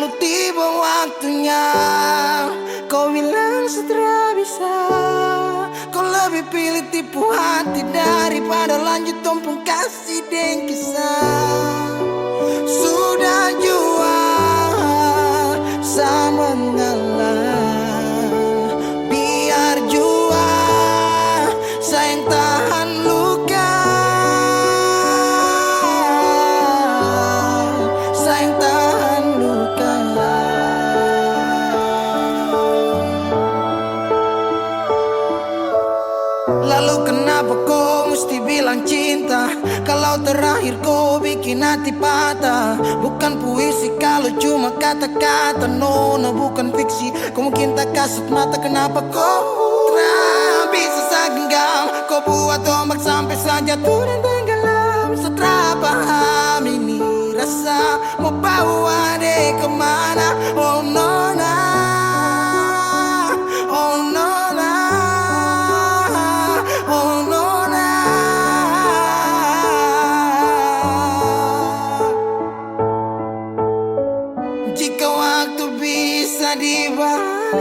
Lalu tiba waktunya, kau bilang setelah bisa. Kau lebih pilih tipu hati daripada lanjut tumpung kasih dan kisah. Sudah jual sama mengalah, biar jua sayang tahan luka, sayang tahan luka. Lalu kenapa kau mesti bilang cinta kalau terakhir kau bikin hati patah? Bukan puisi kalau cuma kata-kata, no, bukan fiksi. Kau mungkin tak kasut mata, kenapa kau bisa segenggam? Kau buat ombak sampai saja turun tenggelam. Setelah paham ini rasa mau bawa deh kemana? Oh no, oh no. Jika waktu bisa dibalik,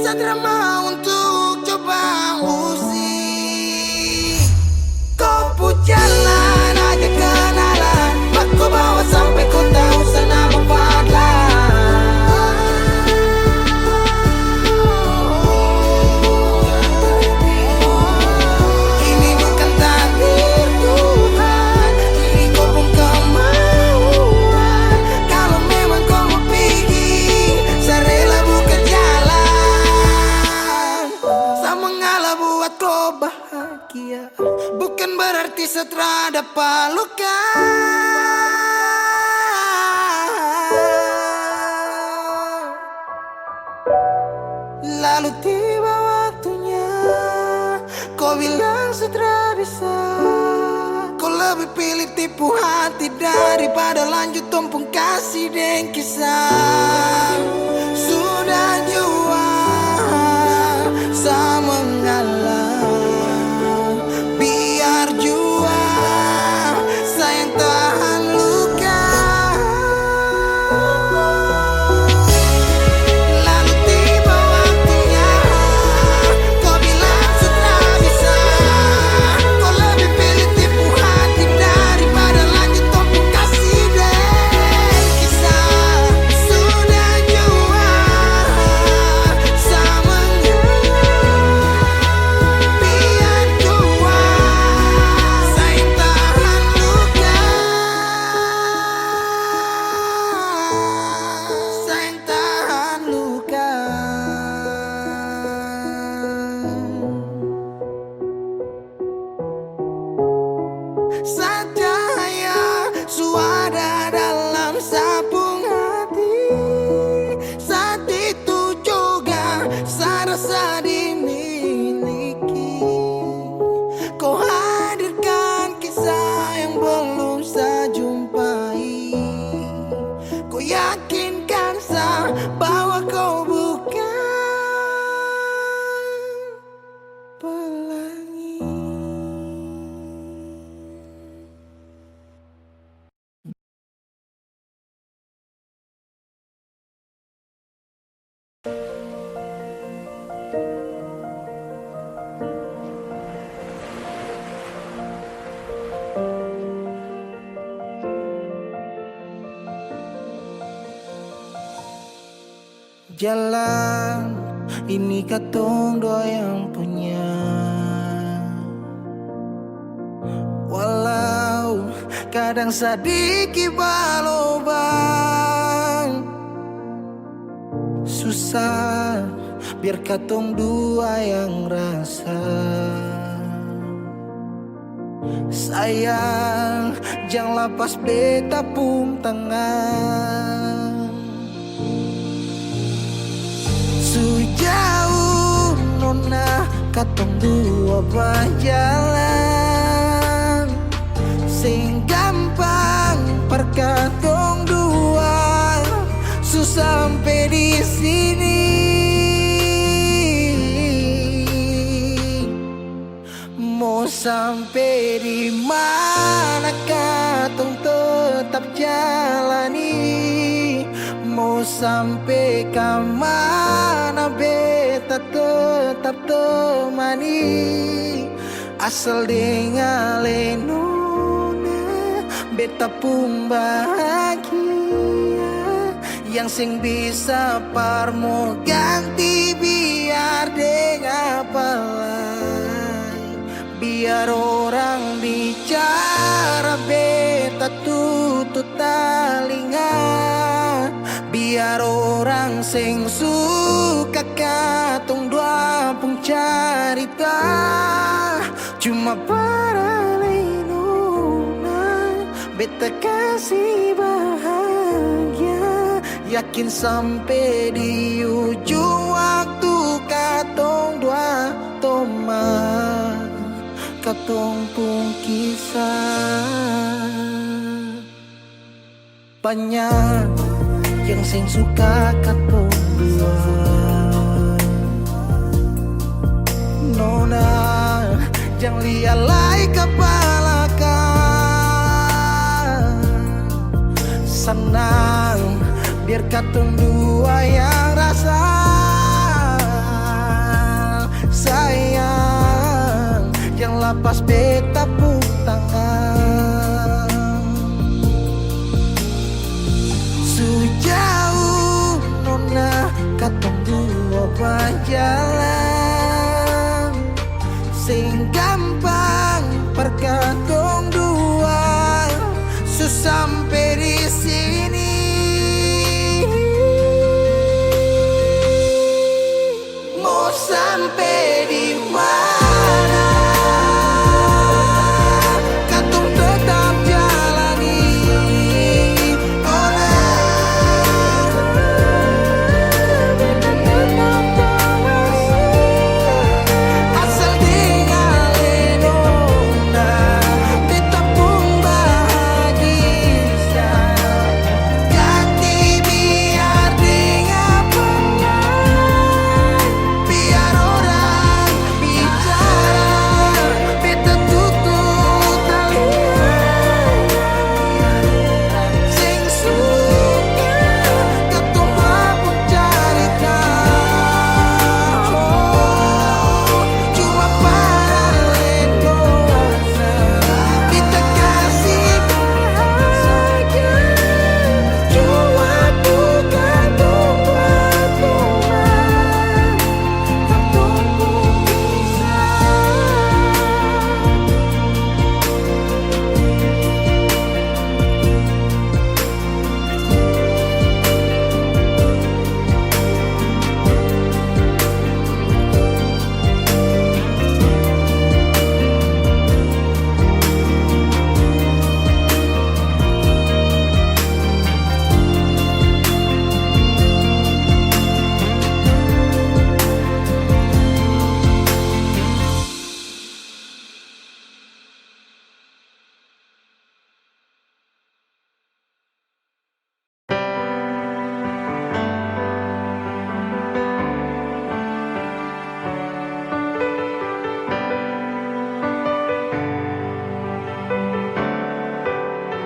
Satria mau untuk coba usik. Kau pun jalan aja kenalan, aku bawa sampai kau tahu sana berpadlah. Ini bukan takdir Tuhan, ini kau pun kemauan. Kalau memang kau mau pergi, saya rela buka jalan. Saya mengalah buat kau bahagia, bukan berarti setelah dapat luka. Lalu tiba waktunya, kau bilang setelah bisa. Kau lebih pilih tipu hati daripada lanjut tumpung kasih dan kisah. Sudah jual sama mengalah, biar jua sayang tahan luka. Lalu tiba waktunya, kau bilang setelah bisa. Kau lebih pilih tipu hati daripada lanjut tumpung kasih dan kisah. Sudah jual sama mengalah, biar jua sayang tahan luka, sayang tahan luka. Cahaya suara dalam sabung hati, saat itu juga saya rasa dimiliki. Kau hadirkan kisah yang belum saya jumpai. Kau yakinkan saya bahwa kau bukan pelangi. Jalan ini katong dua yang punya, walau kadang sedikit balobang. Susah biar katong dua yang rasa. Sayang jangan lepas beta pung tangan. Sejauh nona katong dua berjalan, sing gampang perkatong dua susah sampai di sini. Mau sampai di mana katong tetap tetap jalani. Mau sampai kemana beta tetap temani. Asal dengan lenona beta pun bahagia. Yang sing bisa parmo ganti biar dengan apa lain. Biar orang bicara beta tutup telinga. Biar orang sing suka katong dua pun carita. Cuma para lenona beta kasih bahagia. Yakin sampai di ujung waktu katong dua teman. Katong pun kisah banyak yang sing suka katong dua. Nona jangan lialai kepala kan. Senang biar katong dua yang rasa sayang. Yang lapas beta pun tangan. Sejauh nona katong dua berjalan. Sing gampang perkatong dua. Sampai di sini. Mau sampai di mana? Katong tetap jalani. Oh nah, asal dengan lenona beta pun bahagia. Ganti biar dengan pengen. Biar orang bicara beta tutup telinga. Sing suka katong pun carita. Cuma para lenona beta kasih bahagia. Cuma bukan buat teman. Katong pun kisah.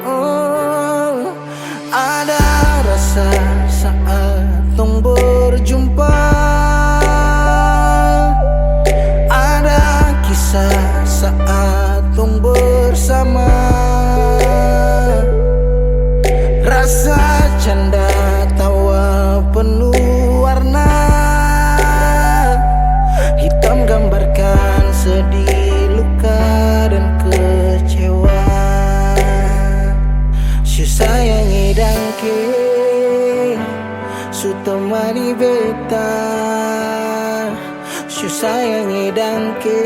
Oh, ada rasa saat tong berjumpa. Ada kisah saat tong bersama. Rasa canda tawa penuh warna. Hitam gambarkan sedih, luka dan kecewa. Su sayangi dangke, su temani beta. Su sayangi dangke,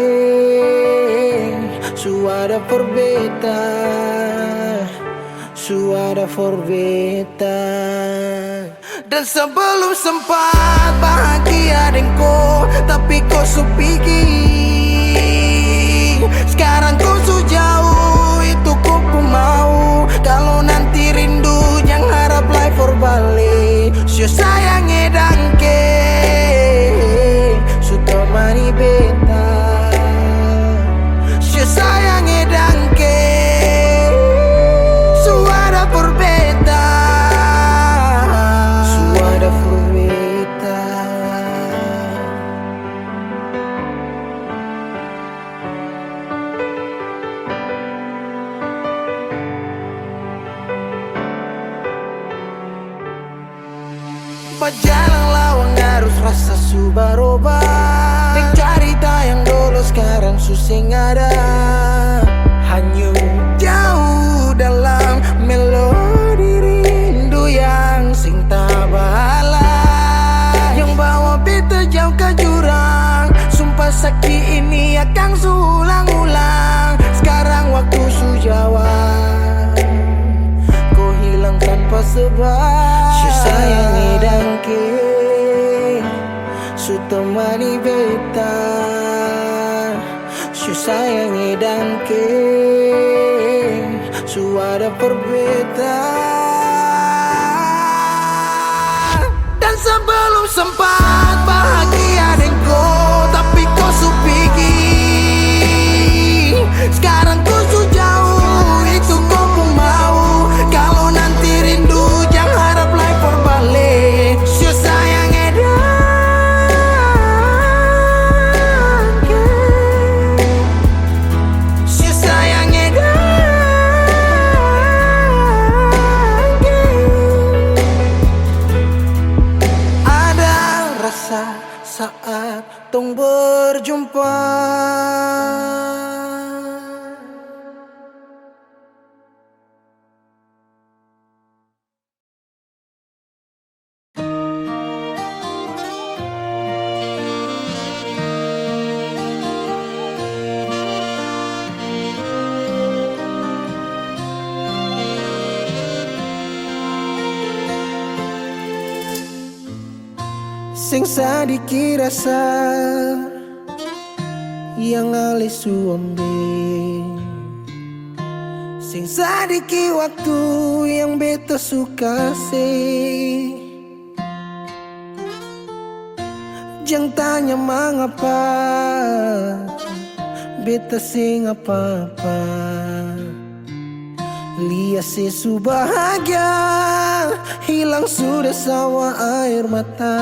su ada for beta. Su ada for beta. Dan sebelum sempat bahagia dengko, tapi kau supigi. Sekarang kau su jauh, itu kau pun mau. Kalau nanti rindu jangan harap life for balik. Su sayangi dangke, su temani beta. Su sayangi dangke, su ada for beta. Sumpah jalan lawang harus rasa subaroba. Nek cerita yang dulu sekarang susing ada. Hanyut jauh dalam melodi rindu yang sing tabala, yang bawa beta jauh ke jurang. Sumpah sakit ini akan suulang-ulang. Sekarang waktu sujawab, kau hilang tanpa sebab. Su sayangi dangke, su temani beta. Su sayangi dangke, su ada perbedaan. Dan sebelum sempat bahagia denganku, tapi kau su pergi. Sekarang kau su jauh, itu kau pun mau. Kalau nanti rindu jangan harap lagi berbalik. Su sayang edangke, su sayang edangke. Ada rasa saat tong berjumpa. Sing sadiki rasa yang alih suambe, sing sadiki waktu yang beta suka sih. Jangan tanya mengapa beta sing apa-apa. Lihat sesu bahagia, hilang sudah sawa air mata.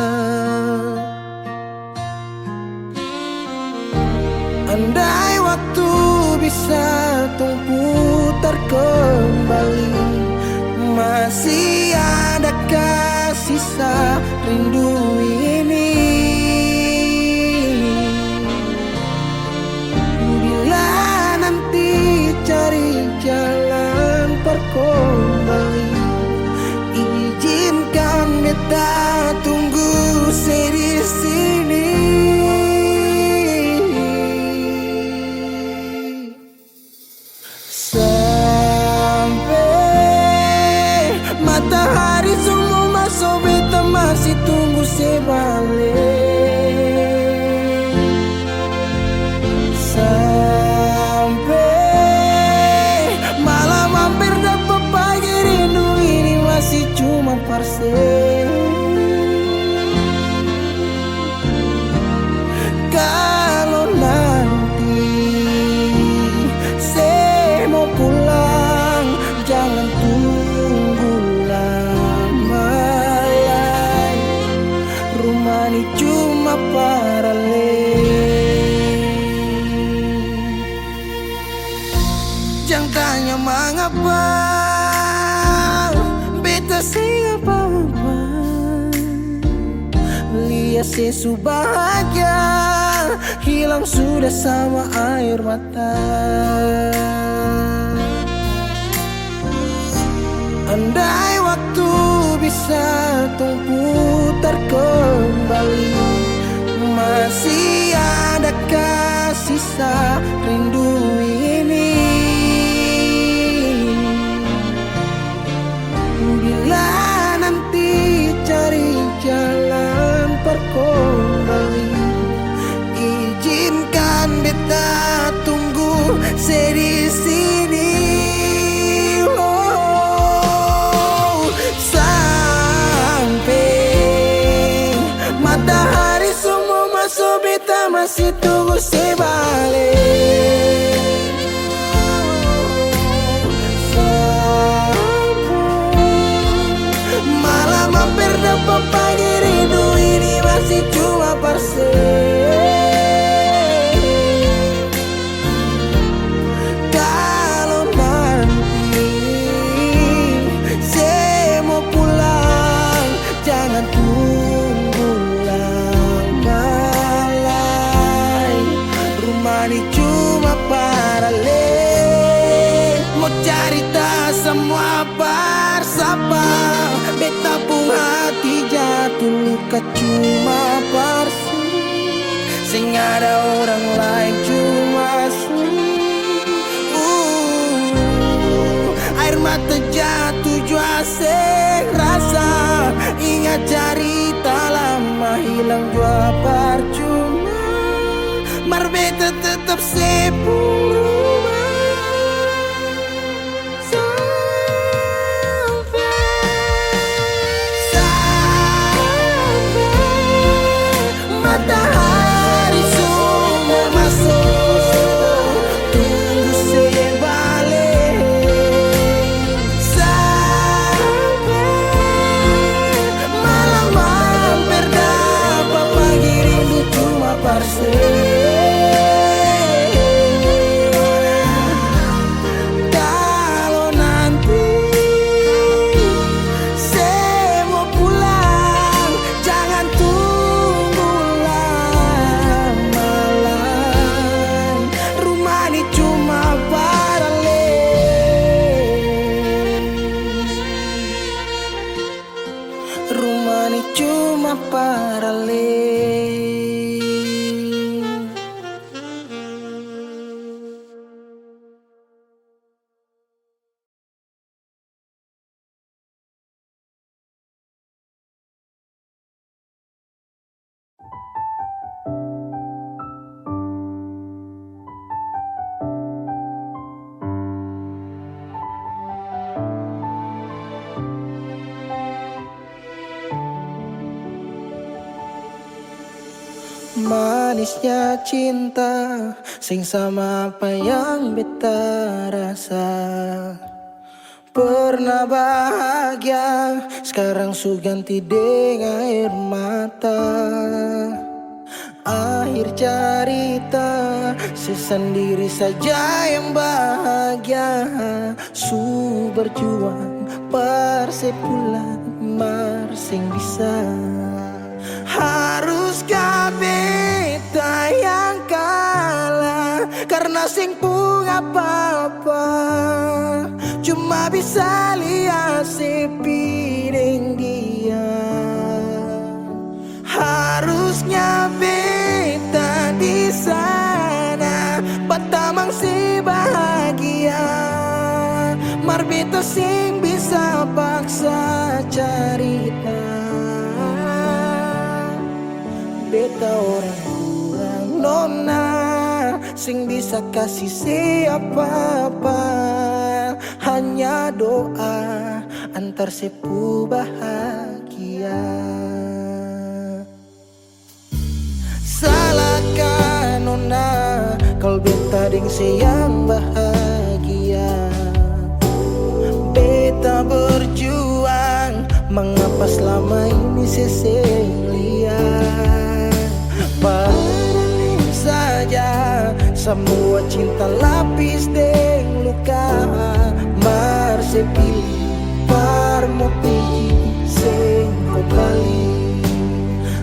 Andai waktu bisa tung putar kembali, masih adakah sisa rindu ini? Bila nanti cari jalan kembali, izinkan beta tunggu di sini. Sampai matahari semua masuk, beta masih tunggu sebalik. Sampai malam hampir dapat pagi, rindu ini masih cuma parse. Kalau nanti saya mau pulang, jangan tunggu lama lagi. Rumah ini cuma paralel. Jangan tanya mengapa beta sing apa-apa. Lihat sesu bahagia, hilang sudah sama air mata. Andai waktu bisa tung putar kembali, masih adakah sisa rindu ini? Bila nanti cari jalan kembali, izinkan beta tunggu di sini. Oh, sampai matahari semua masuk, beta masih tunggu sebalik. Malam hampir dapat pagi, rindu ini masih cuma parse. Kalau nanti saya mau pulang, jangan tunggu bukan cuma parsi, sing ada orang lain cuma air mata jatuh jua rasa, ingat cerita lama hilang jua percuma, marbeta tetap sepuluh. Matahari sudah masuk, tunggu saya balik. Sampai malam hampir dapat, pagi rindu cuma parse. Kalau nanti saya mau pulang, jangan tunggu rumah ini cuma paralel. Manisnya cinta, sing sama apa yang beta rasa. Pernah bahagia, sekarang su ganti dengan air mata. Akhir cerita, sesendiri saja yang bahagia. Su berjuang, persepulan, marsing bisa. Haruskah beta yang kalah, karena sing pun apa-apa, cuma bisa lihat sepiring dia. Harusnya beta di sana, patamang si bahagia, mar beta sing bisa paksa cerita. Beta orang kurang nona, sing bisa kasih siapa-apa, hanya doa antar sepu bahagia. Salahkan nona, kalau beta ding yang bahagia. Beta berjuang, mengapa selama ini seseng lihat. Paralel saja, semua cinta lapis deng luka. Mar sepilih, par mau pilih, sing kembali.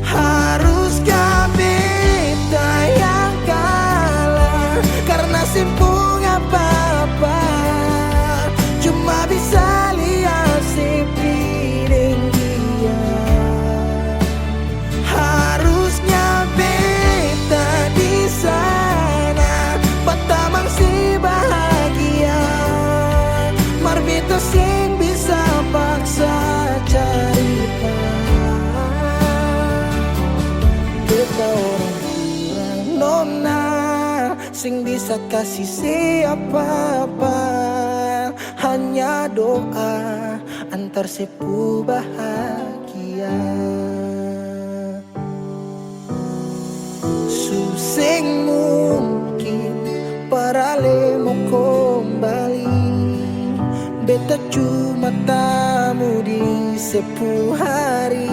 Haruskah beta yang kalah, karena simpung apa-apa, cuma bisa lihat sepiring dia. Harusnya beta di sana, patamang si bahagia, mar beta sing bisa paksa cerita. Beta orang kurang nona, sing bisa kasih siapa-apa, hanya doa antar sepu bahagia. Susing mungkin paralel mau kembali, beta cuma tamu di sepu hari.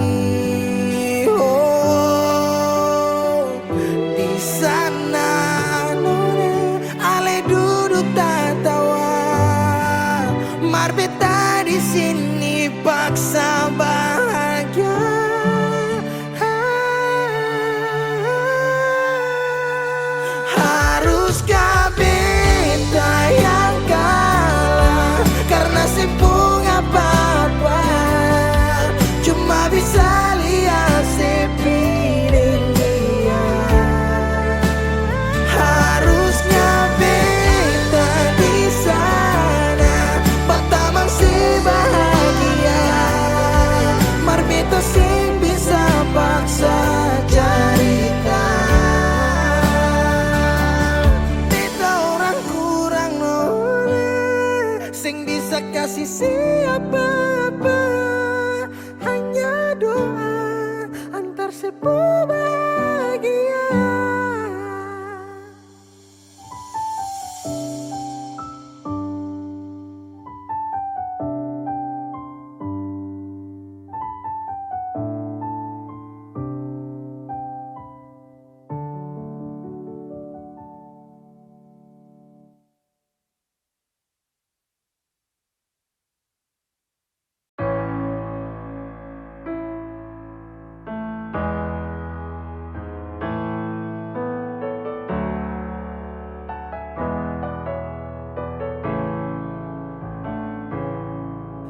Oh, di sana nona, ale duduk tertawa, mar beta di sini paksa bahagia. Haruskah beta yang kalah, karena simpung apa-apa, cuma bisa lihat isi apa-apa, hanya doa antar sebuah bahagia.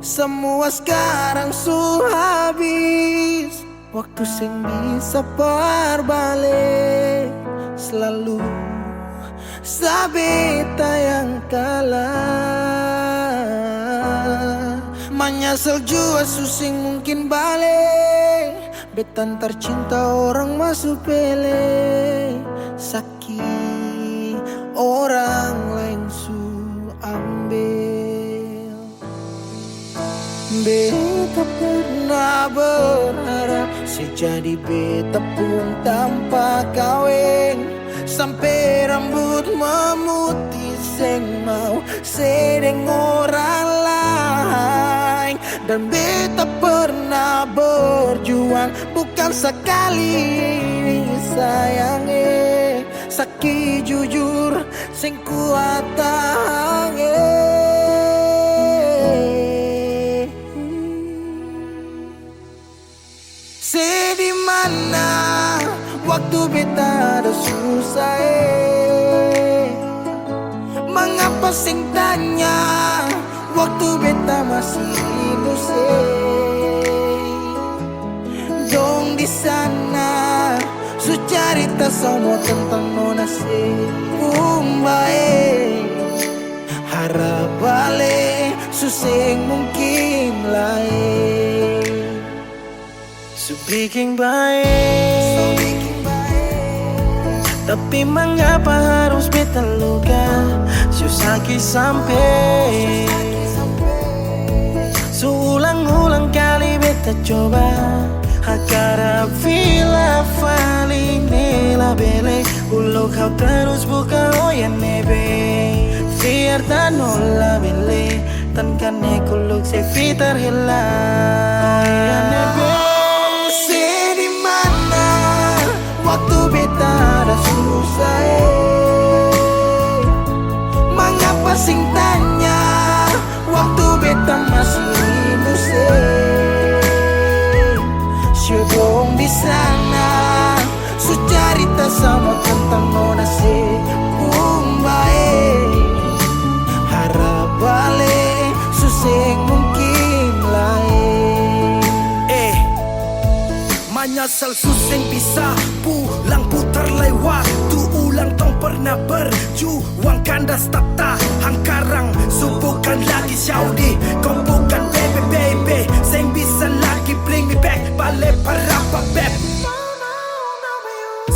Semua sekarang sudah habis, waktu sing bisa berbalik. Selalu sabeta yang kalah, menyesal jua susing mungkin balik. Betan tercinta orang masuk pele, sakit orang lain su ambil. Beta pernah berharap sejadi beta pun tanpa kawin, sampai rambut memutih seng mau sedeng orang lain. Dan beta pernah berjuang bukan sekali sayangi, sakit jujur sing kuat tahangi. Di mana waktu beta ada susah, mengapa sing tanya waktu beta masih hidup dong di sana su cerita semua tentang nona kumbae, harap balik suseng mungkin lain. So bikin baik, tapi mengapa harus beta luka? Susaki sampai Seulang-ulang kali beta coba agar vila fali nela bele. Ulo kau terus buka oya nebe, fiar tan nola bele, tan kane kuluk se fitar hela oya nebe. Waktu beta ada susah, mengapa sing tanya waktu beta masih hidup syedong di sana su cerita sama tentang nona kumbae, harap balik suseng mungkin lain. Menyesal suseng bisa pulang putar lewat tu ulang tong pernah berjuang kandas tak tahan karang subukan lagi Saudi kau bukan baby sing bisa lagi bring me back balik para beb.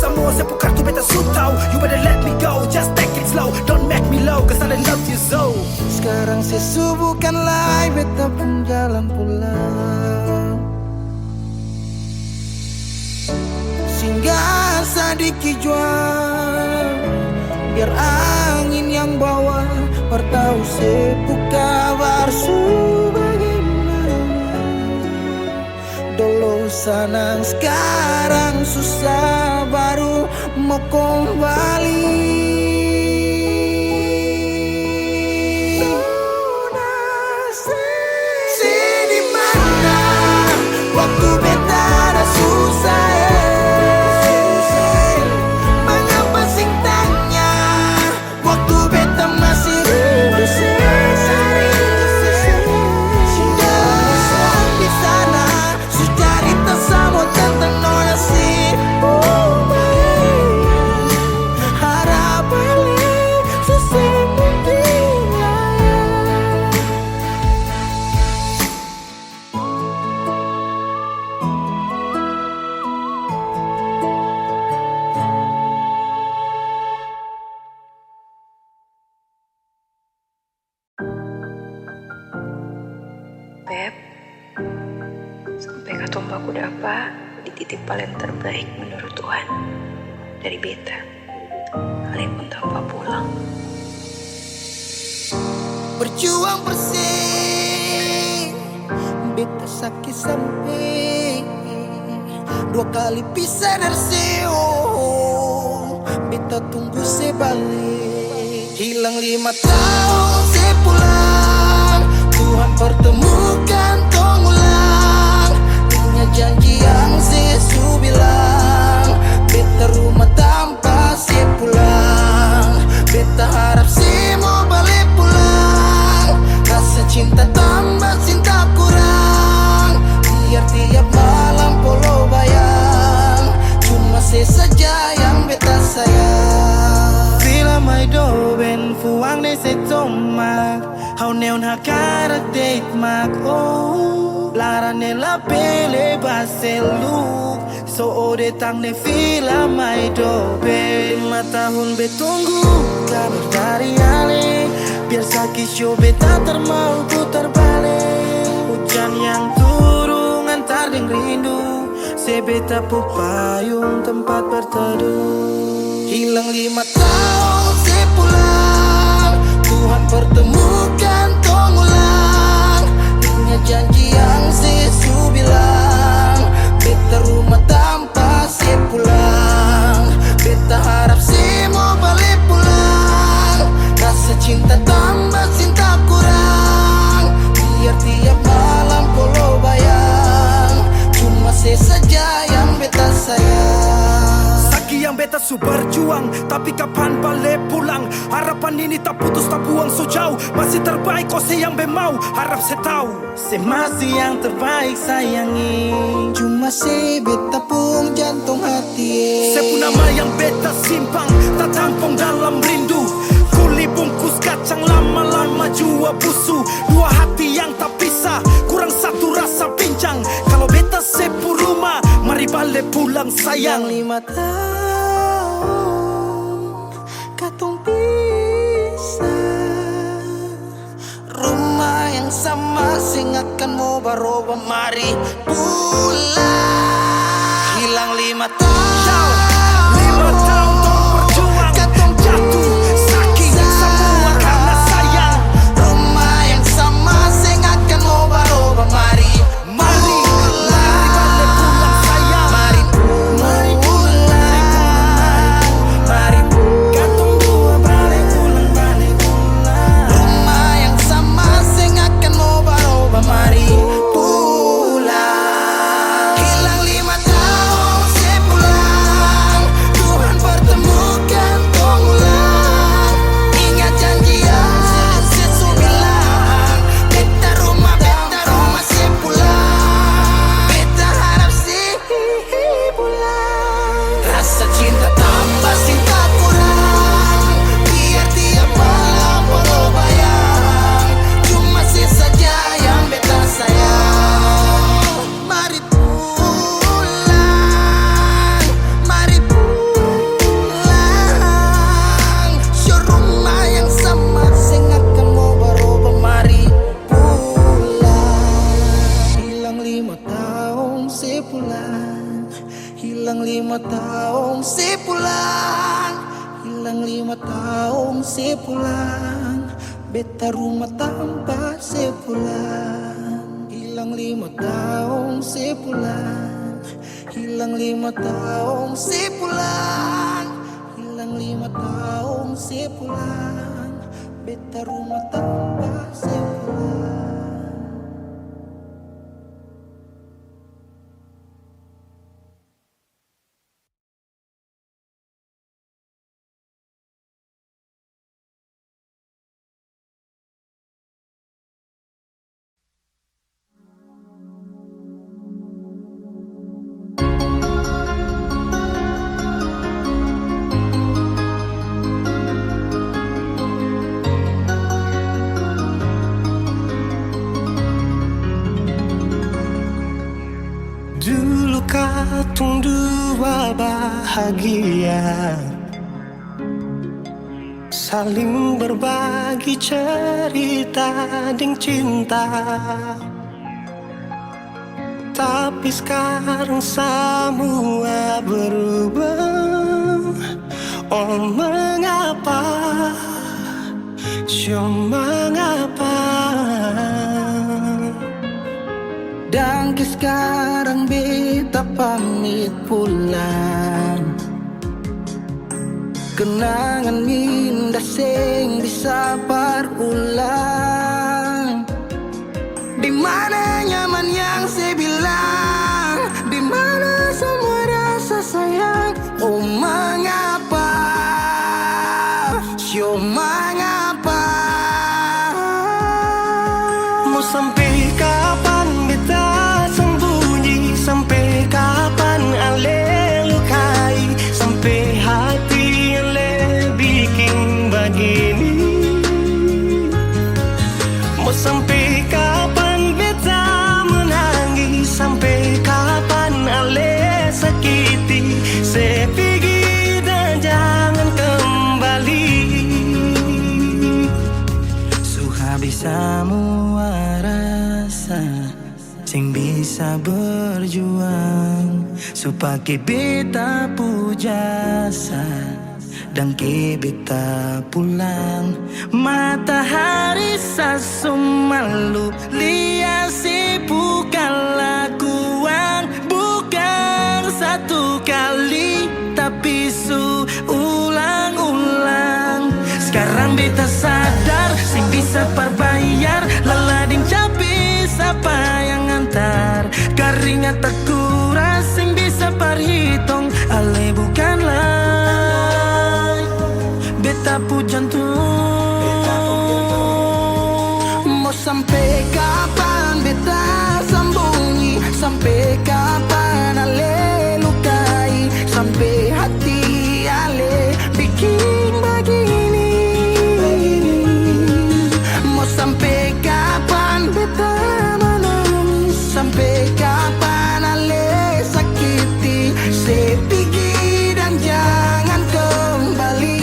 Semua sepu kartu beta su tau, you better let me go, just take it slow, don't make me low cause I love you so. Sekarang sesubukan lagi beta pun jalan pulang, singgah sedikit jual biar angin yang bawa bertahu sepu kabar su bagaimana. Dulu senang sekarang susah baru mau kembali. Di mana waktu beta ada susah, harap tong baku dapa dititip paling terbaik menurut Tuhan dari beta. Kalian pun tanpa pulang. Berjuang bersih, beta sakit sampai 2 kali pisah dari Seoul. Beta tunggu sebalik. Hilang 5 tahun sepulang, Tuhan pertemukan tong ulang. Punya janji yang Yesus bilang, beta rumah tanpa sepulang. Beta harap semua balik pulang. Rasa cinta tambah cinta kurang, biar tiap malam polo bayang. Cuma saja yang beta sayang. Fila mai do ben fuang ne se tomak. Hau neon hakarak date mak oh. Lara ne la pele baselu. So ode tang ne fila mai do ben. 5 tahun betunggu kabar dari ale. Biar sakit show beta termau putar balik. Hujan yang turun antar deng rindu. Sebeta pupayung tempat berteduh. Hilang 5 tahun sepulang, Tuhan pertemukan tong ulang. Punya janji yang Yesus bilang, beta rumah tanpa sepulang. Beta harap semua balik pulang. Rasa cinta tambah cinta kurang, biar tiap malam polo bayang. Cuma saja yang beta sayang. Saki yang beta su berjuang, tapi kapan balik pulang? Harapan ini tak putus tak buang so jauh. Masih terbaik kau se yang bemau. Harap se tahu se masih yang terbaik sayangi. Cuma se beta pun jantung hati. Se pun nama yang beta simpang, tak tampung dalam rindu. Kuli bungkus kacang lama-lama jua busu. 2 hati yang tak pisah, kurang satu rasa pincang. Kalau beta sepu rumah, mari balik pulang sayang. 5 tahun katong pisah, rumah yang sama sing akan mau baroba, mari pulang. Hilang 5 tahun, 5 tahun tong berjuang, katong jatuh saking semua karena sayang. rumah yang sama sing akan mau baroba, mari Mari balik pulang sayang. Mari pulang, mari pulang. Katong dua balik pulang. Rumah yang sama sing akan mau baroba, mari pulang. Hilang 5 tahun sepulang, Tuhan pertemukan tong ulang. Ingat janji yang Yesus bilang, beta rumah sepulang. Beta harap sih pulang. Rasa cinta tambah cinta kurang, biar tiap malam polo bayang. Cuma saja yang beta sayang. Mari pulang, mari pulang. Show rumah yang sama sing akan mau baroba, mari pulang. Hilang 5 tahun sepulang, hilang 5 tahun sepulang, hilang 5 tahun sepulang. Beta rumah tanpa sepulang. Hilang 5 tahun sepulang, hilang 5 tahun sepulang, hilang 5 tahun sepulang. Beta rumah tanpa sepulang. Dulu katong dua bahagia, saling berbagi cerita ding cinta. Tapi sekarang semua berubah. Oh mengapa, mengapa? Dan sekarang beta pamit pulang. Kenangan minda sing bisa berulang. Di mana nyaman yang saya bilang, di mana semua rasa sayang. Oh mengapa, mengapa? Mau sampai kapan beta sembunyi? Sampai kapan ale lukai? Sampai hati ale bikin begini? Mau sampai kapan beta menangis? Sampai kapan ale sakiti? Saya pergi dan jangan kembali. Habis semua rasa sing bisa berjuang supaya beta pujasa dan ke beta pulang. Matahari sasumalu liasi bukan lakuan, bukan satu kali tapi ulang-ulang. Sekarang beta sadar sing bisa perbayar lalading capi siapa yang antar. Keringat tak kuras sing bisa perhitung ale bukanlah beta pu jantung. Mau sampai kapan beta sembunyi? Sampai kapan ale lukai? Sampai hati ale bikin begini? Sampai kapan beta menangis? Sampai kapan ale sakiti? Saya pergi dan jangan kembali.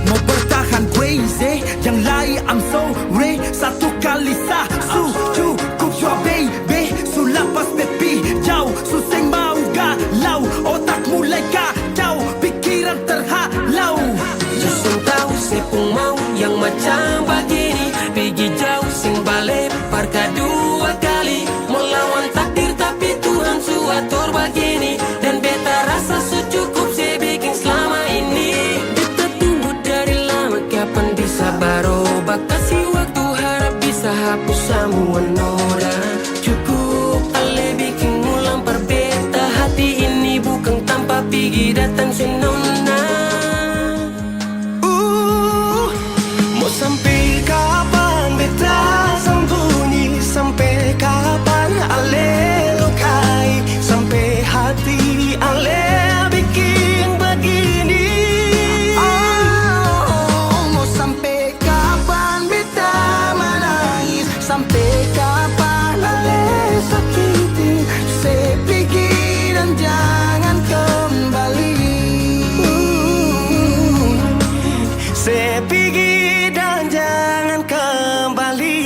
Mau bertahan crazy, yang lain I'm sorry. Satu kali su cukup jua baby. Su lapas bepi jauh, su sing mau galau. Otak mulai kacau, pikiran terhalau. Justru tahu sepung mau yang macam begini. Pergi jauh sing balik parka dua kali. Melawan takdir tapi Tuhan su atur begini. Dan beta rasa su cukup saya bikin selama ini. Beta tunggu dari lama kapan bisa berubah. Kasih waktu harap bisa hapus semua noda. Cukup ale bikin ulang perbeta. Hati ini bukan tanpa pergi datang senona. Sampai kapan beta sembunyi? Sampai kapan ale lukai? Sampai hati ale bikin begini? Oh, mau sampai kapan beta menangis? Sampai kapan ale sakiti? Saya pergi dan jangan kembali. Saya pergi dan jangan kembali.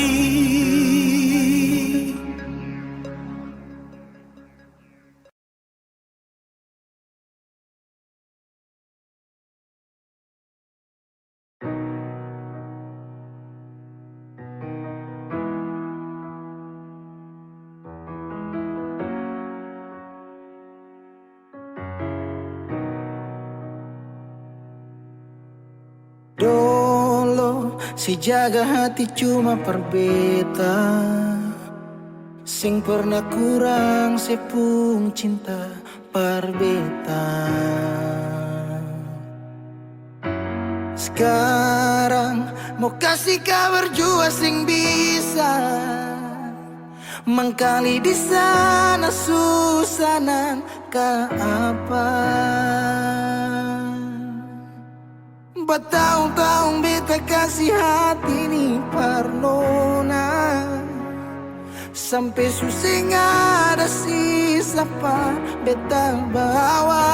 Dulu si jaga hati cuma perbeta. Sing pernah kurang sepung cinta perbeta. Sekarang mau kasih kabar jua sing bisa mengkali di sana susanan ke apa. Bertahun-tahun beta kasih hati ni parnona. Sampai susing ada sisa par beta bawa.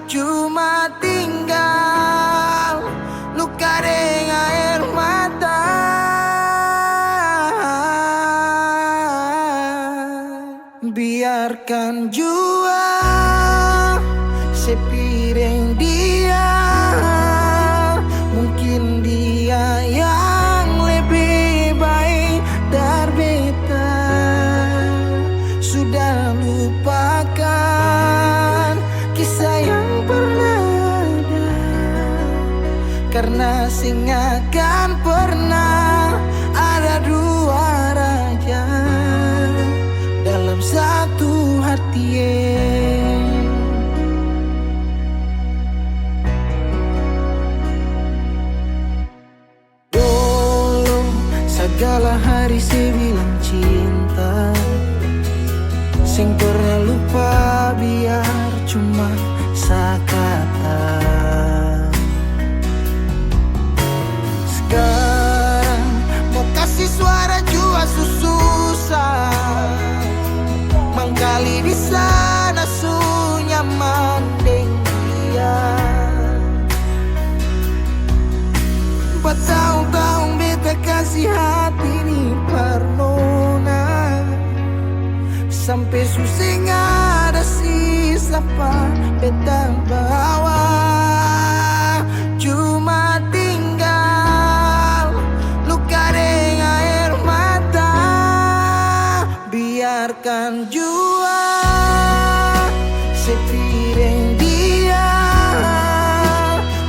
Cuma tinggal luka dengan air mata. Karena sing akan pernah ada dua raja dalam satu hati. Dulu segala hari saya bilang cinta, sing pernah lupa biar cuma sekata. Sekarang mau kasih suara jua susah, mangkali di sana su nyaman deng dia. Bertahun-tahun beta kasih hati ni parnona, sampai suseng ada sisa pa beta bawa. Cuma tinggal luka dengan air mata. Biarkan jua sepiring dia,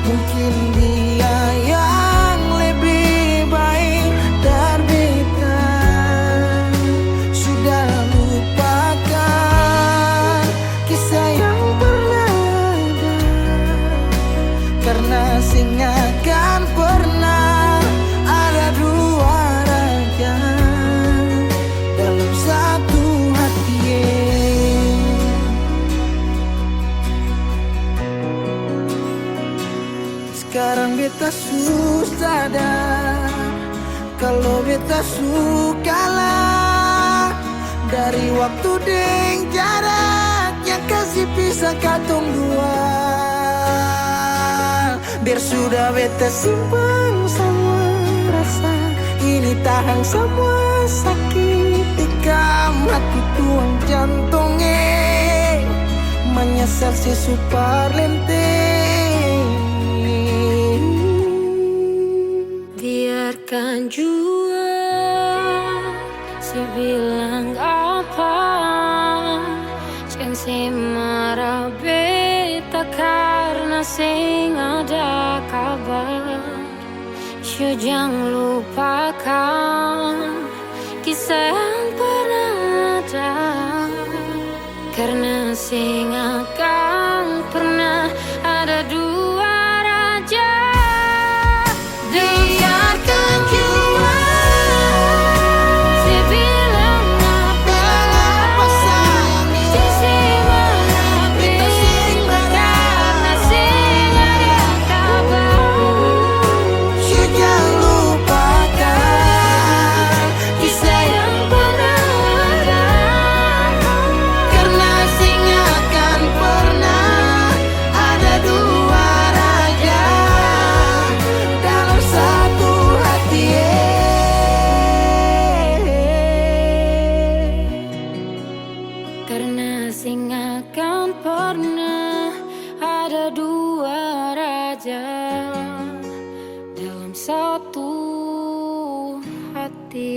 mungkin dia yang lebih baik dari beta. Sudah lupakan kisah yang pernah ada, karena sing akan pernah ada dua raja dalam satu hati. Sekarang beta susah sadar kalau beta suka lah. Dari waktu deng jarak yang kasih pisah katong dua, biar sudah beta simpan semua rasa ini, tahan semua sakit tikam hati tuang jantungnya, menyesal si super lenteng. Biarkan jua si bilang apa, jangan si marah beta karena sing ada kabar. Syo jangan lupakan kisah yang pernah ada, karena sing akan pernah ada dua raja. Biarkan jua si bilang apa sayang, si marah beta karena sing ada kabar. Syo jangan lupakan kisah yang pernah ada, karena sing akan pernah ada dua raja dalam satu hati. Karena sing akan pernah ada dua raja dalam satu hati.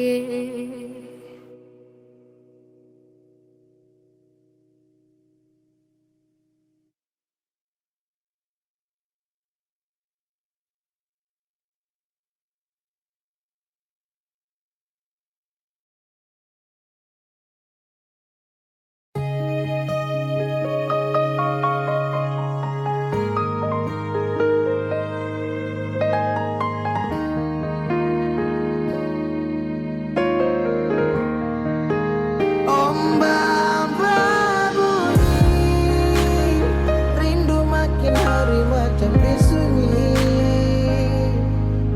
Ombak berbunyi, rindu makin hari macam disunyi.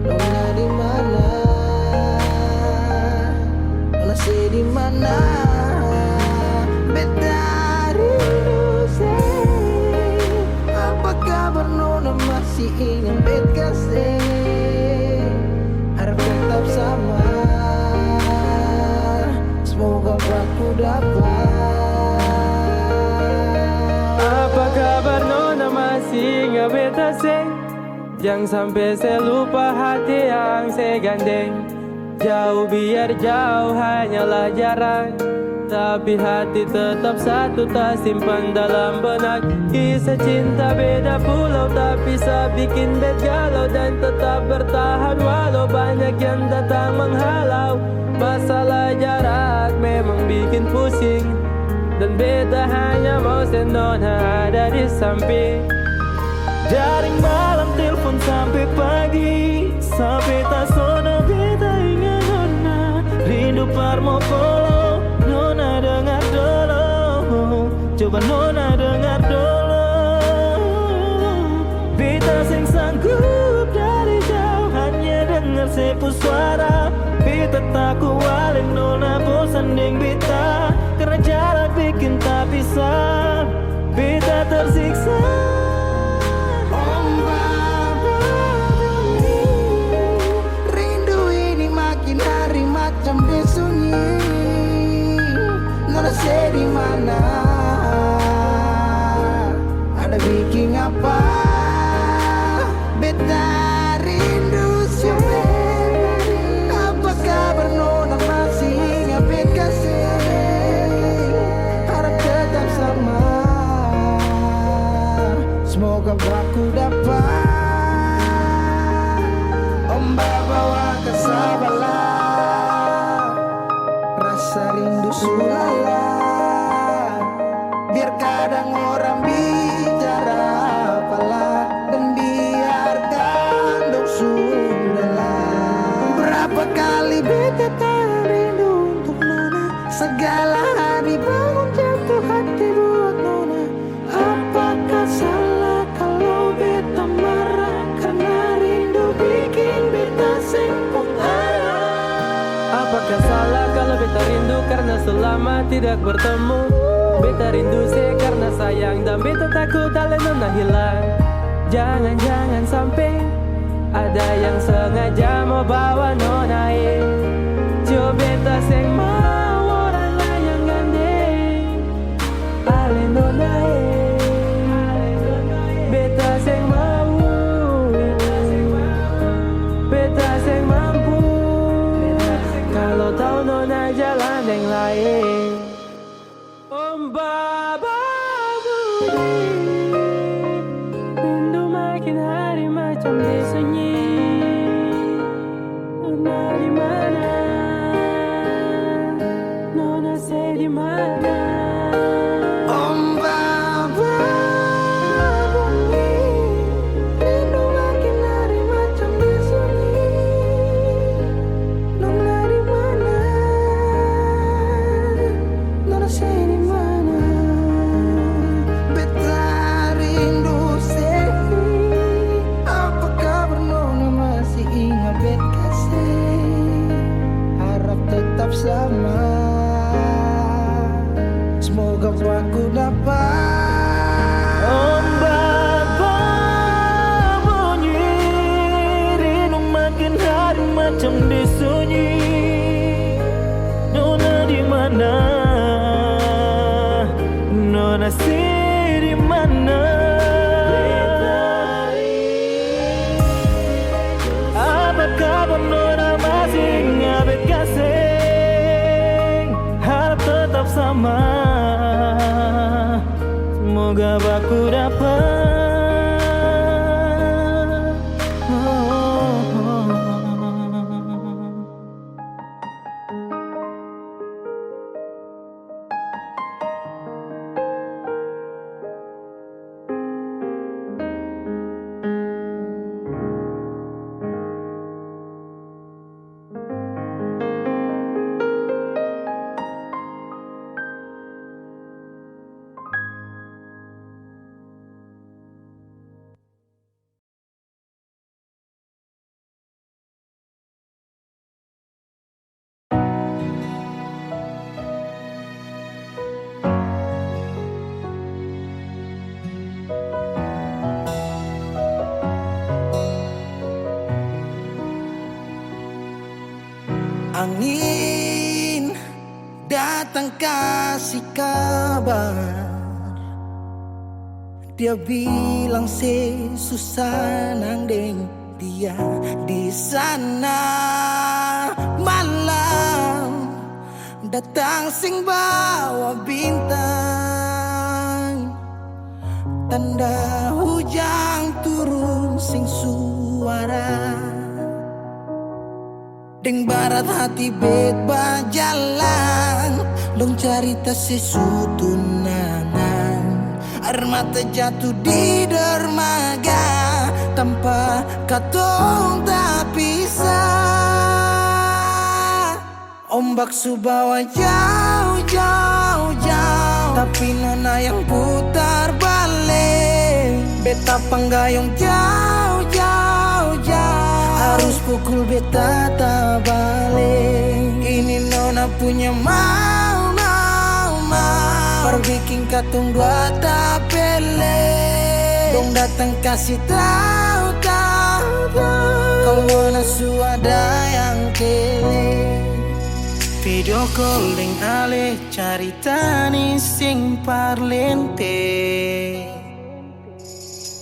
Nona di mana? Nona di mana? Beta rindu say. Apa kabar Nona, masih ingin beta say? Harap tetap sama. Semoga aku dapat. Apa kabar Nona, masih ingat beta say? Jangan sampai saya lupa hati yang saya gandeng. Jauh biar jauh hanyalah jarak, Tapi hati tetap satu, tak simpan dalam benak. Kisah cinta beda pulau, tak bisa bikin bed galau. Dan tetap bertahan walau banyak yang datang menghalau. Masalah jarak memang bikin pusing, dan beta hanya mau senona ada di samping. Dari malam telepon sampai pagi, sampai tak sono beta ingat nona. Rindu parmo polo, nona dengar dulu. Coba nona dengar dulu. Beta sing sanggup dari jauh hanya dengar sepu suara. Beta tak kualing nona bosan deng beta, karena jarak bikin tak bisa. Beta tersiksa. Rindu ini makin hari macam disunyi. Nona say di mana? Ada bikin apa? Beta rindu siapa? Apa kabar nona masih ingat bet kasih? Harap tetap sama. Semoga aku dapat ombak bawa ke Sabala. Rasa rindu sulala, biar kadang orang bicara apalah, dan biarkan dong sudahlah. Berapa kali beta tak rindu untuk nona, segala hari bangun jatuh hati buat nona. Apakah salah kalau beta marah, karena rindu bikin beta sempung arah? Apakah salah kalau beta rindu karena selama tidak bertemu? Beta rindu sih karena sayang, dan beta takut ale nona hilang. Jangan-jangan sampai ada yang sengaja mau bawa nona coba beta sing mau orang lain yang gandeng ale nona beta sing mau, beta sing mampu. Kalau tahu nona jalan yang lain. Om Baba Budi, rindu makin hari macam disunyi. Nona di mana? Nona say di mana? Om Baba Budi, rindu makin hari macam disunyi. Nona di mana? Nona say di mana? Beta rindu say, apa kabar nona masih ingat bet kasih? Harap tetap sama. Semoga aku dapat Om Baba bunyi, rindu makin hari macam disunyi. Nona di mana? Nona sih di mana? Apa kabar nona masih ingat bet kasih? Harap tetap sama. Semoga aku dapat. Angin datang kasih kabar, dia bilang susah nang deng dia di sana. Malam datang sing bawa bintang, tanda hujan turun sing suara. Deng barat hati bet bajalan, dong cerita sesutunangan. Air mata jatuh di dermaga, tanpa katong tak pisah. Ombak subawa jauh, jauh, jauh, tapi nona yang putar balik. Beta panggayung jauh, jauh, jauh, harus pukul beta tak balik. Ini nona punya mau, mau, mau, perbikin katong dua tak pele. Dong datang kasih tahu, tahu, tahu, kalau nasu ada yang kele. Video calling ale carita ni sing parlente,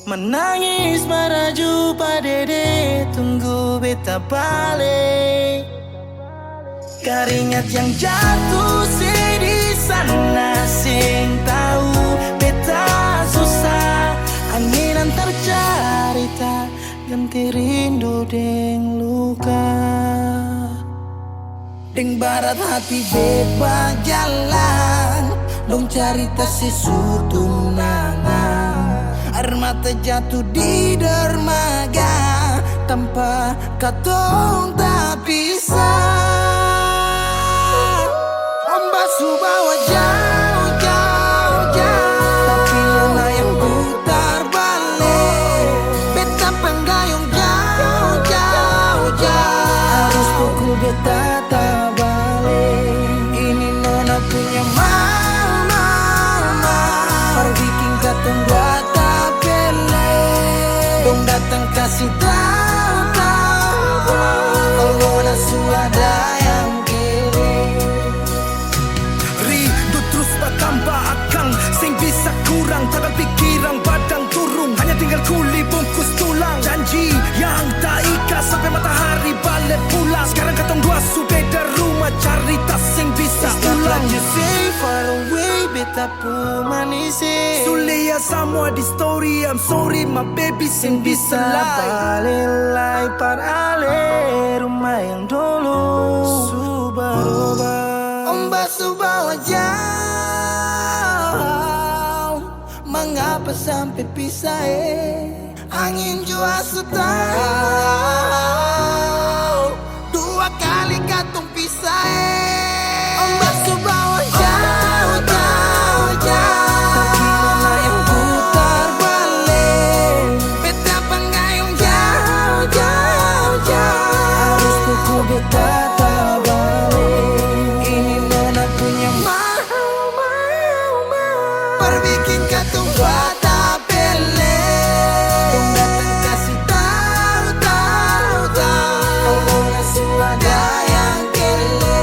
menangis maraju padede tunggu beta balik. Keringat yang jatuh di sana sing tahu beta susah. Angin antar carita ganti rindu deng luka. Deng barat hati beba jalan, dong cerita sesutunangan. Air mata jatuh di dermaga, tanpa katong tak pisah. Ombak subawa jauh, jauh, jauh, tapi nona yang putar balik. Beta panggayung jauh, jauh, jauh, harus pukul beta tak balik. Ini nona punya mau, mau, mau, perbikin katong dua tak pele. Dong datang kasih tahu, tahu, kalau nasu ada yang kere. Rindu terus bertambah akang, sing bisa kurang, tangan pikiran badang turung. Hanya tinggal kuli bungkus tulang, janji yang tak ikhlas sampai matahari balik pulang. Sekarang katong dua su beda rumah, cari tas sing bisa ulang. You say far away beta pu manise. Sulia semua di story, I'm sorry my baby sing bisa Balelai par ale rumah yang dulu Subaroba. Ombak subawa jauh, mengapa sampai pisah angin jua tahu, dua kali katong pisah Ombak subawa jauh, jauh, jauh, tapi nona yang putar balik. Beta panggayung jauh, jauh, jauh, harus pukul beta tak balik. Ini nona punya mau, mau, mau, perbikin katong dua tak pele. Dong datang kasih tahu, tahu, tahu, kalau nasu ada yang kele.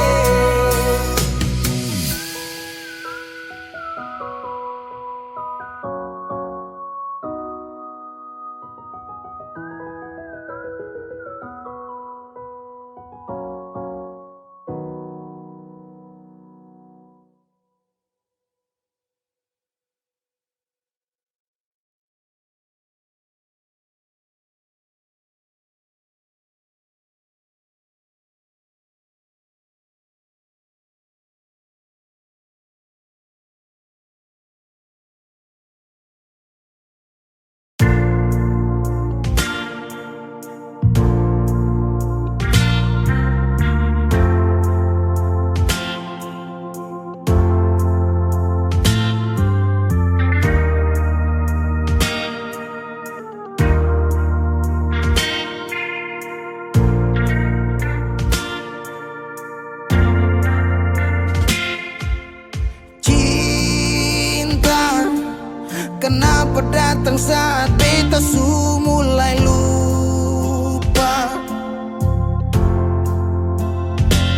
Kenapa datang saat beta su mulai lupa?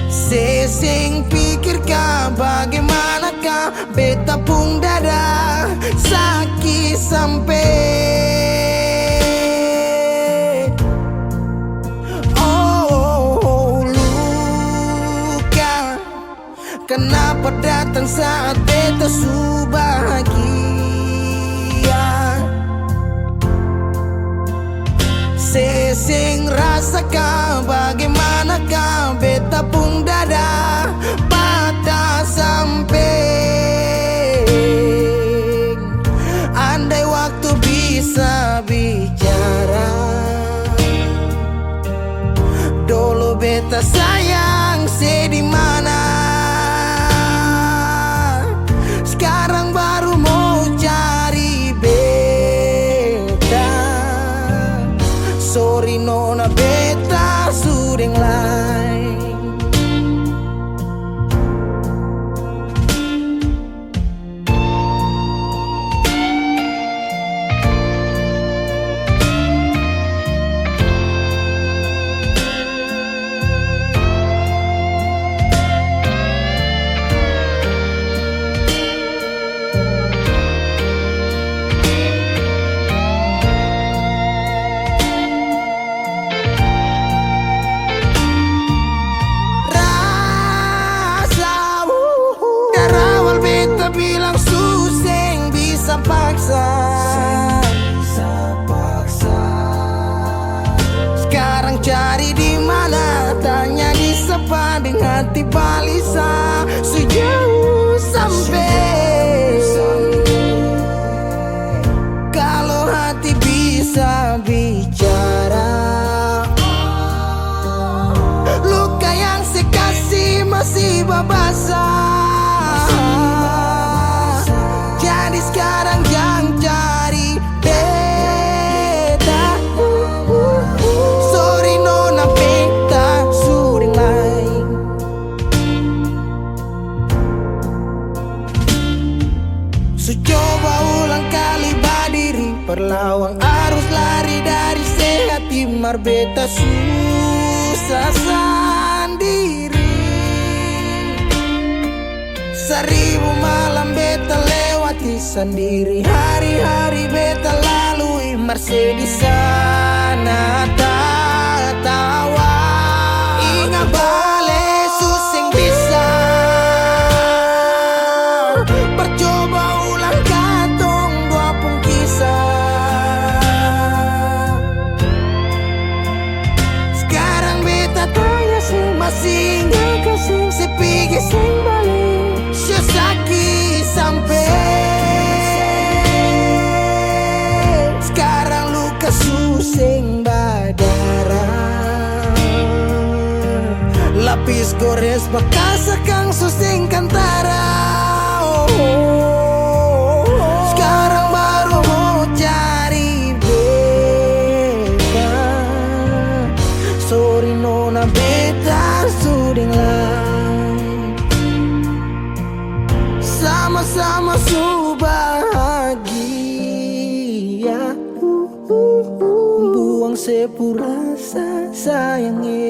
Sesing pikirkah bagaimanakah beta pung dada sakit sampai kenapa datang saat beta su bahagia. Sesing rasakan bagaimanakah beta pun dada patah samping. Andai waktu bisa bicara, dulu beta sayang di mana. Sekarang baru mau cari beta. Sorry nona beta sudeng lain. Bilang suseng bisa paksa. Sekarang cari di mana, tanya di sepading hati balisa. Sejauh sampai kalau hati bisa bicara, luka yang saya kasih masih babasa. Sekarang jangan cari beta. Sorry nona beta sudeng lain. So coba ulang kali berdiri, perlawan arus lari dari sehati. Mar beta susah sendiri. Seribu malam beta lewati sendiri, hari-hari beta lalui. Marse di sana tertawa. Ingat bale suseng bisa. Percoba ulang katong dua pun kisah. Sekarang beta tanya sih masih nggak kasih sepigi sing balik. Sakit sampai sekarang luka suseng berdarah. Lapis gores bekas akang suseng kantara. Sekarang baru mau cari beta. Sorry nona beta sudeng lain. Sama-sama su bahagia. Buang sepurasa sayangnya.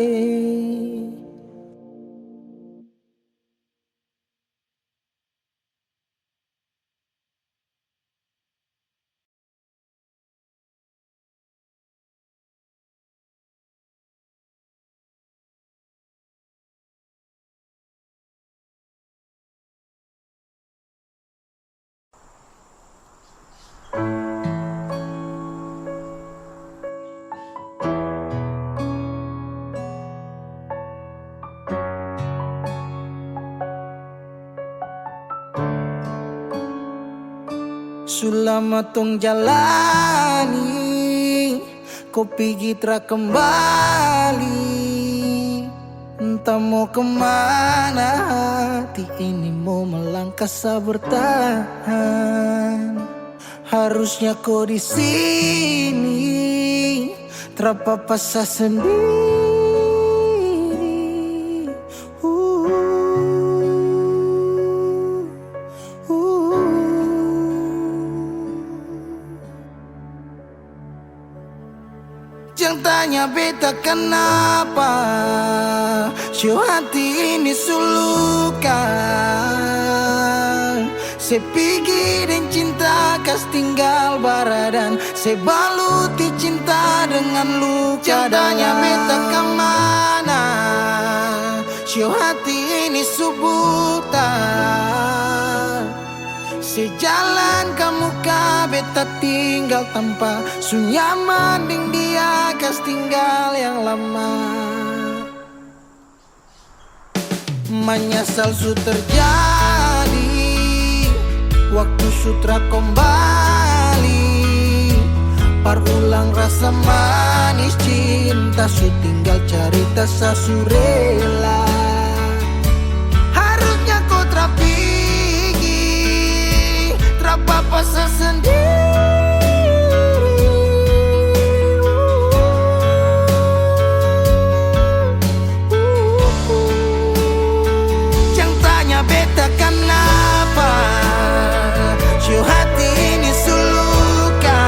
Selama tong jalani, kau pergi tra kembali. Entah mau kemana, hati ini mau melangkah bertahan. Harusnya kau di sini, terpapar sendiri. Jangan tanya beta kenapa, show hati ini sulukan. Se pergi dan cinta kas tinggal baradan. Se baluti cinta dengan luka. Tanya beta kemana, show hati ini subuta. beta tinggal tanpa sunya mending dia kas tinggal yang lama. Menyesal su terjadi waktu sutra kembali, parulang rasa manis cinta su tinggal cerita sasurela. Harusnya kau terapigi, terapa sendiri. Jangan tanya beta kenapa si hati ini suluka.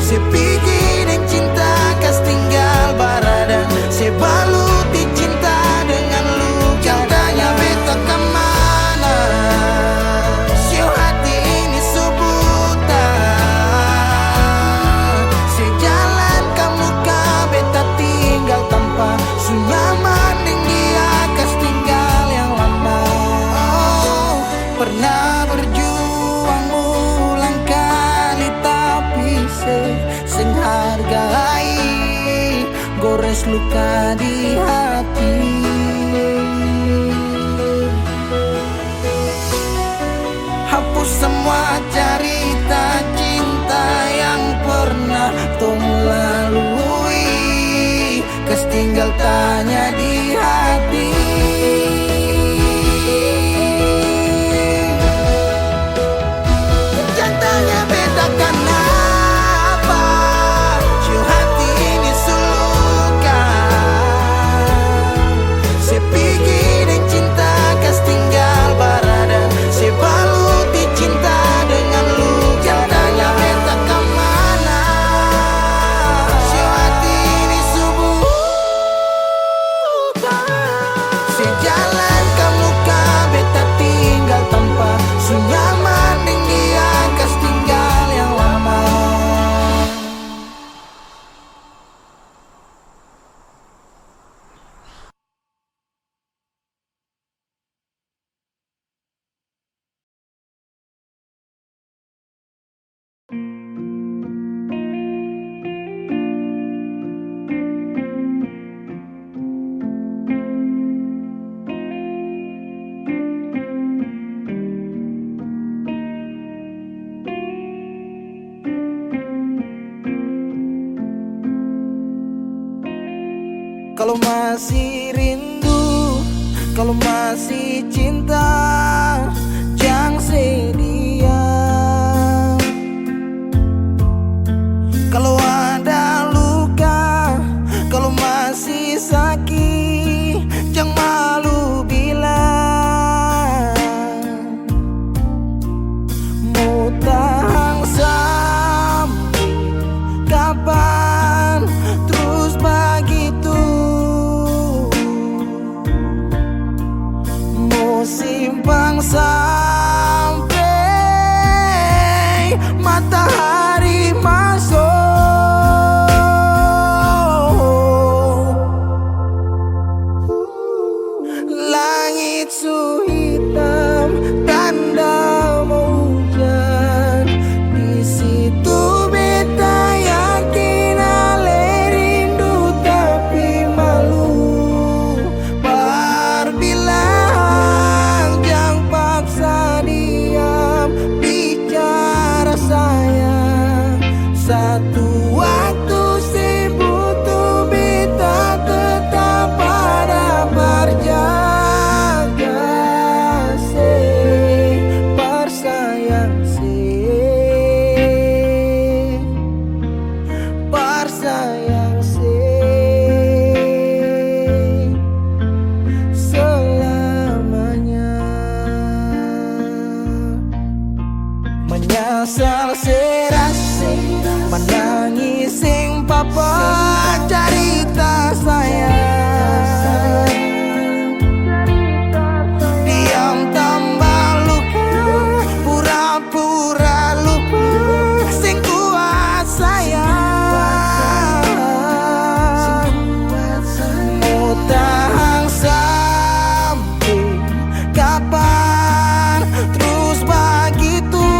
Si pikir dan cinta kas tinggal barada, si baluti cinta dengan luka. Jangan tanya beta kemana, si hati ini subuta. Si jalan kamu ka beta tinggal tanpa sunya mending dia kas tinggal yang lama. Oh, pernah berjuang ulang kali tapi sing hargai gores luka di hati. Hapus semua cerita cinta yang pernah tung lalui, kes tinggal tanya di hati. Jangan tanya beta kenapa si hati ini suluka. Si pikir dan cinta kas tinggal barada, si baluti cinta dengan luka. Jangan tanya beta kemana, si hati ini subuta. Si jalan kamu ka beta tinggal tanpa sunya mending dia kas tinggal yang lama. Kalau masih rindu, kalau masih cinta, jangan sedia. Kalau ada luka, kalau masih sakit, jangan malu bilang. Mau tahan sampai kapan terus begitu? Mau simpang sampai matahari masuk. Langit su hitam, tanda mau hujan. Di situ beta yakin ale rindu tapi malu. Berbilang jangan paksa diam, bicara sayang. Satu waktu si butuh beta tetap ada berjaga. Persayang selamanya. Menyesal serasi, menangis sing papa cerita sayang. Diam tambah luka, pura-pura lupa, sing kuat sayang. Mau tahan sampai kapan terus begitu?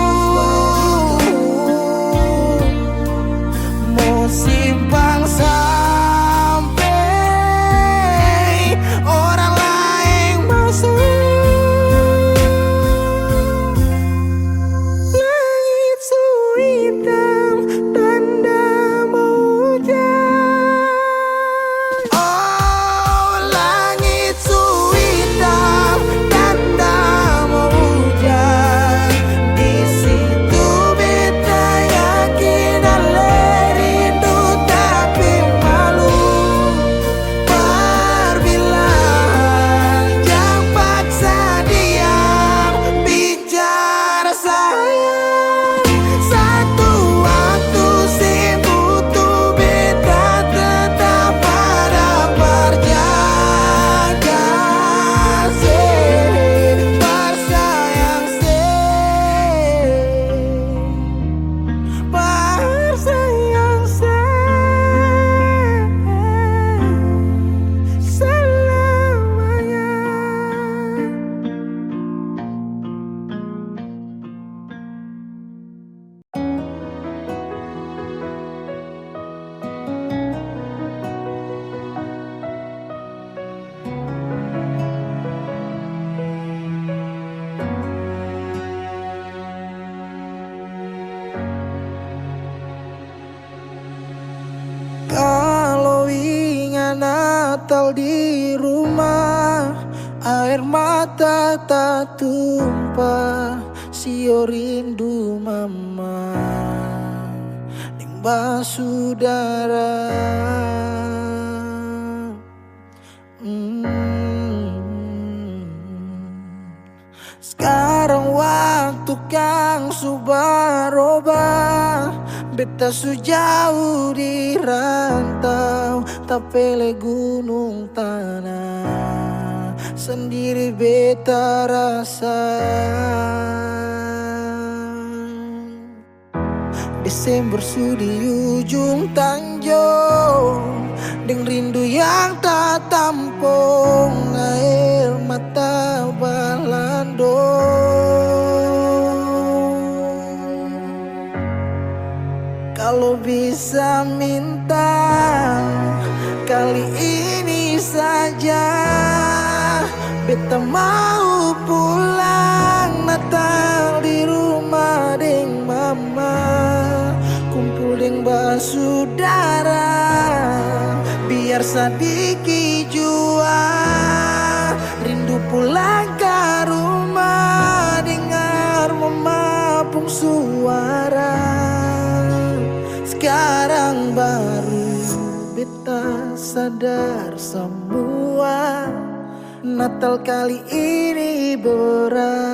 Kalau ingat Natal di rumah, air mata tak tumpah. Sio rindu mama ning basudara. Sekarang waktu kang subaroba, beta sujauh di rantau, tapele gunung tanah, sendiri beta rasa. Desember su di ujung tanjung, deng rindu yang tak tampung, air mata balandong. Kalau bisa minta, kali ini saja beta mau pulang Natal di rumah deng mama, kumpul deng basudara, biar sadiki jua rindu pulang ke rumah, dengar mama pung suara. Sekarang baru beta sadar semua, Natal kali ini berat.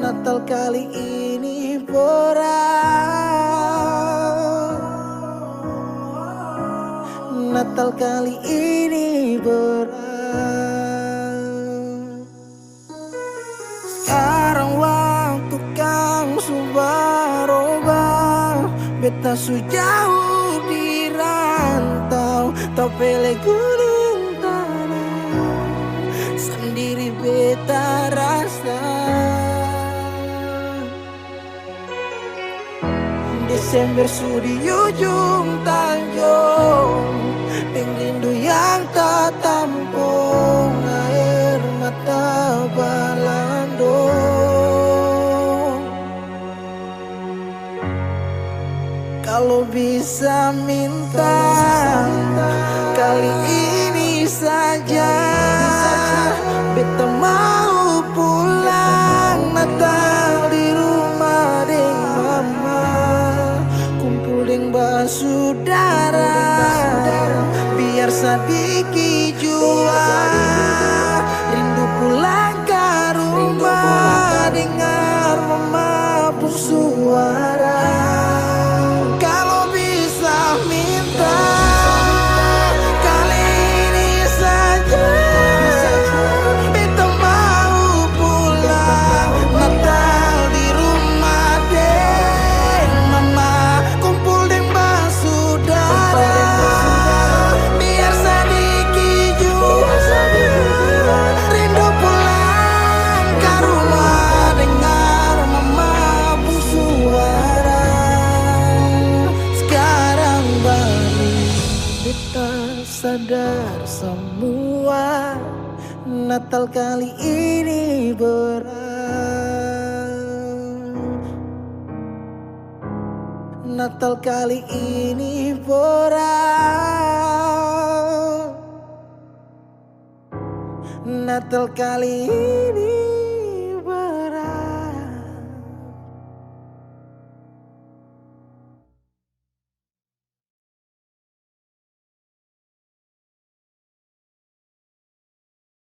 Natal kali ini berat. Natal kali ini berat. Sekarang waktu kang subaroba, beta sujauh di rantau, tapele gunung tanah, sendiri beta rasa. Desember su di ujung tanjung, deng rindu yang tak tampung, air mata balandong. Kalau bisa minta, kali ini saja beta mau pulang Natal di rumah deng mama, kumpul deng basudara, biar sadiki jua rindu pulang ke rumah, dengar mama pung suara. Kalau bisa minta, kali ini saja beta mau pulang Natal di rumah deng mama, kumpul deng basudara, biar sadiki jua rindu pulang ke rumah, dengar mama pung suara. Sekarang baru beta sadar semua, Natal kali ini berat. Natal kali ini berat. Natal kali ini